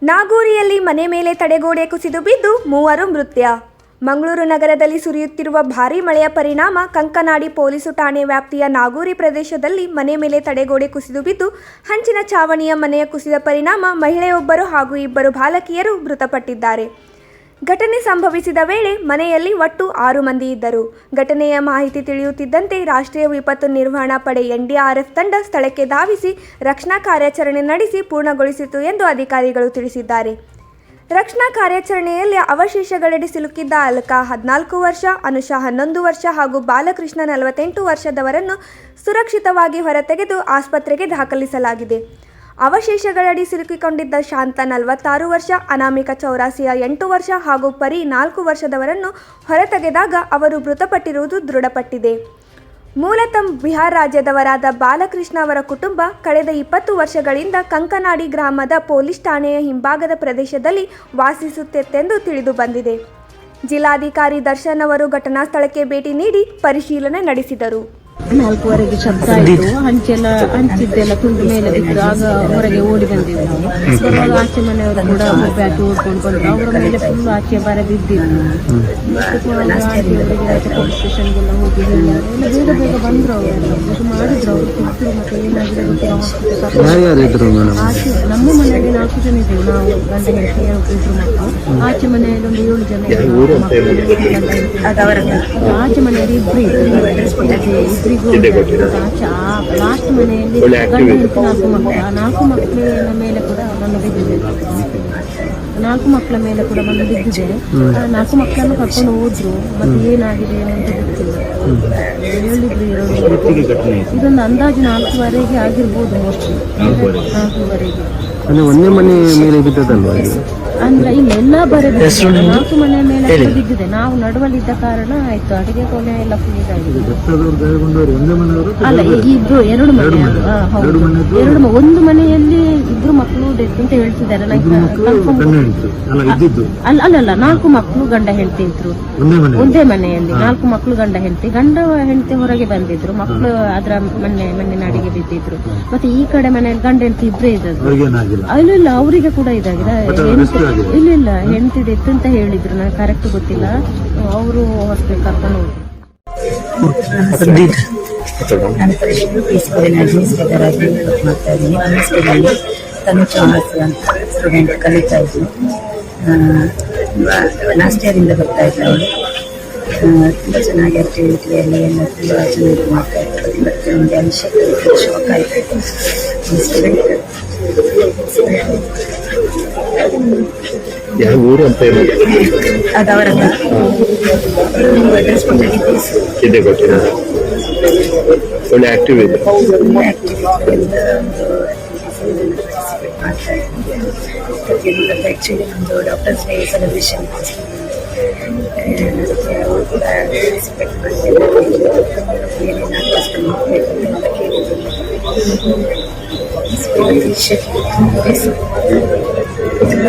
ನಾಗೂರಿಯಲ್ಲಿ ಮನೆ ಮೇಲೆ ತಡೆಗೋಡೆ ಕುಸಿದು ಬಿದ್ದು ಮೂವರು ಮೃತ್ಯ. ಮಂಗಳೂರು ನಗರದಲ್ಲಿ ಸುರಿಯುತ್ತಿರುವ ಭಾರೀ ಮಳೆಯ ಪರಿಣಾಮ ಕಂಕನಾಡಿ ಪೊಲೀಸು ಠಾಣೆ ವ್ಯಾಪ್ತಿಯ ನಾಗೂರಿ ಪ್ರದೇಶದಲ್ಲಿ ಮನೆ ಮೇಲೆ ತಡೆಗೋಡೆ ಕುಸಿದು ಬಿದ್ದು ಹಂಚಿನ ಛಾವಣಿಯ ಮನೆಯ ಕುಸಿದ ಪರಿಣಾಮ ಮಹಿಳೆಯೊಬ್ಬರು ಹಾಗೂ ಇಬ್ಬರು ಬಾಲಕಿಯರು ಮೃತಪಟ್ಟಿದ್ದಾರೆ. ಘಟನೆ ಸಂಭವಿಸಿದ ವೇಳೆ ಮನೆಯಲ್ಲಿ ಒಟ್ಟು 6 ಮಂದಿ ಇದ್ದರು. ಘಟನೆಯ ಮಾಹಿತಿ ತಿಳಿಯುತ್ತಿದ್ದಂತೆ ರಾಷ್ಟ್ರೀಯ ವಿಪತ್ತು ನಿರ್ವಹಣಾ ಪಡೆ NDRF ತಂಡ ಸ್ಥಳಕ್ಕೆ ಧಾವಿಸಿ ರಕ್ಷಣಾ ಕಾರ್ಯಾಚರಣೆ ನಡೆಸಿ ಪೂರ್ಣಗೊಳಿಸಿತು ಎಂದು ಅಧಿಕಾರಿಗಳು ತಿಳಿಸಿದ್ದಾರೆ. ರಕ್ಷಣಾ ಕಾರ್ಯಾಚರಣೆಯಲ್ಲಿ ಅವಶೇಷಗಳಡಿ ಸಿಲುಕಿದ್ದ ಅಲ್ಕಾ 14 ವರ್ಷ, ಅನುಷಾ 11 ವರ್ಷ ಹಾಗೂ ಬಾಲಕೃಷ್ಣ 48 ವರ್ಷದವರನ್ನು ಸುರಕ್ಷಿತವಾಗಿ ಹೊರತೆಗೆದು ಆಸ್ಪತ್ರೆಗೆ ದಾಖಲಿಸಲಾಗಿದೆ. ಅವಶೇಷಗಳಡಿ ಸಿಲುಕಿಕೊಂಡಿದ್ದ ಶಾಂತ 46 ವರ್ಷ, ಅನಾಮಿಕ ಚೌರಾಸಿಯ 8 ವರ್ಷ ಹಾಗೂ ಪರಿ 4 ವರ್ಷದವರನ್ನು ಹೊರತೆಗೆದಾಗ ಅವರು ಮೃತಪಟ್ಟಿರುವುದು ದೃಢಪಟ್ಟಿದೆ. ಮೂಲತಃ ಬಿಹಾರ ರಾಜ್ಯದವರಾದ ಬಾಲಕೃಷ್ಣ ಅವರ ಕುಟುಂಬ ಕಳೆದ 20 ವರ್ಷಗಳಿಂದ ಕಂಕನಾಡಿ ಗ್ರಾಮದ ಪೊಲೀಸ್ ಠಾಣೆಯ ಹಿಂಭಾಗದ ಪ್ರದೇಶದಲ್ಲಿ ವಾಸಿಸುತ್ತಿತ್ತೆಂದು ತಿಳಿದು ಬಂದಿದೆ. ಜಿಲ್ಲಾಧಿಕಾರಿ ದರ್ಶನ್ ಅವರು ಘಟನಾ ಸ್ಥಳಕ್ಕೆ ಭೇಟಿ ನೀಡಿ ಪರಿಶೀಲನೆ ನಡೆಸಿದರು. 4ವರೆಗೆ ಶಬ್ದ ಆಯಿತು. ಹಂಚಿದ್ದೆಲ್ಲ ತುಂಡು ಮೇಲೆ ಬಿದ್ದು ಆಗ ಹೊರಗೆ ಓಡಿ ಬಂದಿದ್ದು ನಾವು. ಬರುವಾಗ ಆಚೆ ಮನೆಯವರು ಕೂಡ ಬ್ಯಾಟು ಓಡ್ಕೊಂಡು ಬಂದರು. ಅವರ ಮೇಲೆ ಫುಲ್ ಆಚೆ ಬರ ಬಿದ್ದಿದ್ದು. ಪೊಲೀಸ್ ಸ್ಟೇಷನ್ಗೆಲ್ಲ ಹೋಗಿ ಬೇಗ ಬೇಗ ಬಂದರು. ಅವರೆಲ್ಲ ಇದು ಮಾಡಿದ್ರು. ಅವರು ತಿಳ್ತಿರು ಮತ್ತೆ ಏನಾಗಿದೆ ಗೊತ್ತಿಲ್ಲ. ಆಚೆ ನಮ್ಮ ಮನೆಯಲ್ಲಿ 4 ಜನ ಇದ್ದೆವು. ನಾವು ಗಂಡ ಹೆಂಡತಿ ಇದ್ರು ಮಕ್ಕಳು. ಆಚೆ ಮನೆಯಲ್ಲಿ ಒಂದು 7 ಜನ ಆಚೆ ಮನೆಯಲ್ಲಿ ಇಬ್ಬರು ಇಬ್ಬರಿಗೂ ಲಾಸ್ಟ್ ಮನೆಯಲ್ಲಿ ಗಂಡ ಹೆಂಡತಿ 4 ಮಕ್ಕಳ ಮೇಲೆ ಕೂಡ ನನ್ನ ಬಿದ್ದಿದೆ. 4 ಮಕ್ಕಳ ಮೇಲೆ ಕೂಡ ಬಂದು ಬಿದ್ದಿದೆ. 4 ಮಕ್ಕಳನ್ನು ಕರ್ಕೊಂಡು ಹೋದ್ರು. ಮತ್ತೆ ಏನಾಗಿದೆ ಅಂತ ಗೊತ್ತಿಲ್ಲ. ಹೇಳಿದ್ರು ಇದೊಂದು ಅಂದಾಜು 4ವರೆಗೆ ಆಗಿರ್ಬೋದು. ಮೋಸ್ಟ್ಲಿ 4ವರೆಗೆ ಒಂದೇ ಮನೆ ಮೇಲೆ ಬಿದ್ದದಲ್ವಾ? ಅಂದ್ರೆ ಇಲ್ಲೆಲ್ಲ ಬರ 4 ಮನೆ ಮೇಲೆ ಬಿದ್ದಿದೆ. ನಾವು ನಡುವಲ್ಲಿದ್ದ ಕಾರಣ ಆಯ್ತು. ಅಡಿಗೆ ಕೋಣೆ ಎಲ್ಲ ಫುಲ್ ಇದಾಗಿದೆ. ಅಲ್ಲ, ಇಬ್ರು 2 ಮನೆ. ಹೌದು, ಒಂದು ಮನೆಯಲ್ಲಿ ಇಬ್ರು ಮಕ್ಕಳು ಡೆತ್ ಅಂತ ಹೇಳ್ತಿದ್ದಾರೆ. ಅಲ್ಲ 4 ಮಕ್ಕಳು ಗಂಡ ಹೆಂಡತಿ ಇದ್ರು ಒಂದೇ ಮನೆಯಲ್ಲಿ. 4 ಮಕ್ಕಳು ಗಂಡ ಹೆಂಡತಿ ಹೊರಗೆ ಬಂದಿದ್ರು. ಮಕ್ಕಳು ಅದ್ರ ಮಣ್ಣಿನ ಅಡಿಗೆ ಬಿದ್ದಿದ್ರು. ಮತ್ತೆ ಈ ಕಡೆ ಮನೆಯಲ್ಲಿ ಗಂಡ ಹೆಂಡತಿ ಇಬ್ರೇ ಇದ್ದದ್ದು. ಇಲ್ಲ ಅವರಿಗೆ ಕೂಡ ಇದಾಗಿದೆ. ಇಲ್ಲ ಹೆಂಡತಿ ಡೆತ್ ಅಂತ ಹೇಳಿದ್ರು. ನನಗೆ ಕರೆಕ್ಟ್ ಗೊತ್ತಿಲ್ಲ. ಅವರು ಹಾಸ್ಪಿಟಲ್ ಕರ್ಕೊಂಡು ಹೋದ್ರು. ನಾನು ಪೀಸ್ಫುಲ್ ಅಡ್ಮಿನಿಸ್ಟ್ರೇಟರ್ ಆಗಿ ವರ್ಕ್ ಮಾಡ್ತಾ ಇದ್ದೀನಿ. ನಮ್ಮ ಸ್ಕೂಲಲ್ಲಿ ತನು ಚಾಮರ್ಸ್ ಅಂತ ಸ್ಟೂಡೆಂಟ್ ಕಲಿತಾ ಇದ್ವಿ. ಲಾಸ್ಟ್ ಇಯರಿಂದ ಬರ್ತಾ ಇದ್ದ ಅವಳು. ತುಂಬ ಚೆನ್ನಾಗಿ ಆಕ್ಟಿವಿಟಿಯಲ್ಲಿ ಎಲ್ಲ ತುಂಬ ಚೆನ್ನಾಗಿ ಮಾಡ್ತಾ ಇತ್ತು. ಇವತ್ತು ಒಂದು ಅಭಿಷೇಕ ಶಾಕ್ ಆಯಿತು. ಸ್ಟೂಡೆಂಟ್ ಯಾವ ಊರು ಅಂತ ಅದವರಲ್ಲ ಇದೆ ಗೊತ್ತಿಲ್ಲ. ಒಳ್ಳೆ ಆಕ್ಟಿವ್ ಇದೆ. ಆಕ್ಚುಲಿ ನಮ್ಮದು ಡಾಕ್ಟರ್ಸ್ ಡೇ ಸೆಲೆಬ್ರೇಷನ್ ಎಕ್ಸ್ಪೆಕ್ಟ್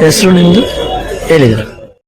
ಹೆಸರು ನಿಮ್ದು ಹೇಳಿದ್ರು.